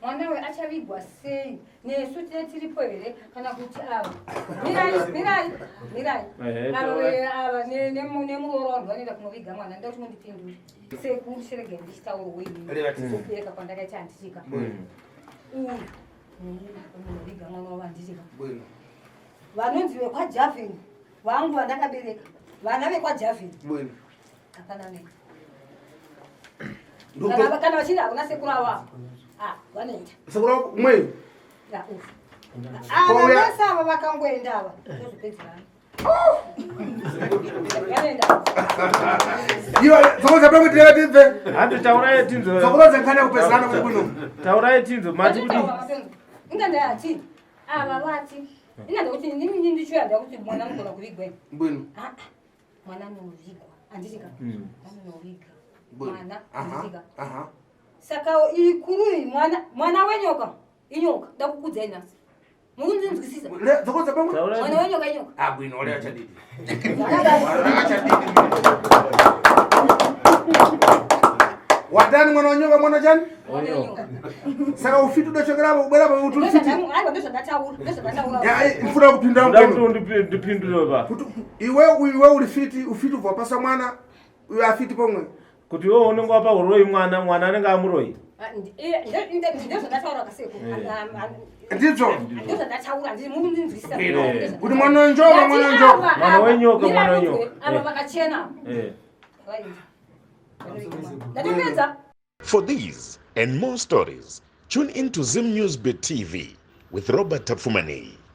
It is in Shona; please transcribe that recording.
Mwana we achavigwa sei nesu tiri poere kana kuti ava mirai ava nemuroro vanoenda kunoviga mwana ndoti mundipindure sekusherege ndichitauro weiniupereka kwandakaita handichika unoviga mwana wavandichika vanonzi vekwajavhini vangu vandakabereka vana vekwajavhini hapana nei kana vachinda hakuna sekuru ava vanoenda sekuru umwe ava vese ava vakangoenda ava ndozopedzerana vanoenda iwe zokoza pamwe tiyatibve handi taurai tinzo zokoza nkana kupedzerana kuti kuno taurai tinzo mati kuti ingandati ava vati inganda kuti nini ndichoyanda kuti mwana mukona kuvigwa bwino mwana novigwa anditika anonoviga mwana anditika saka ikuru mwana wenyoka inyoka ndakukudzai nasi mukunzinzwisisa zokoza pamwe mwana wenyoka inyoka bwino ole achadidi watani mwana wenyoka mwana chani saka ufiti udochokera ubwera pa utufiti mfuna kupinda mkeno ndipindure ba iwe ulifiti ufiti vapasa mwana uyo afiti pomwe kuti wewe unenge apa uroi mwana anenge amuroi ndidzo kuti mwana wenyoka ava vakachena For these and more stories, tune in to Zim News Bit TV with Robert Tafumani.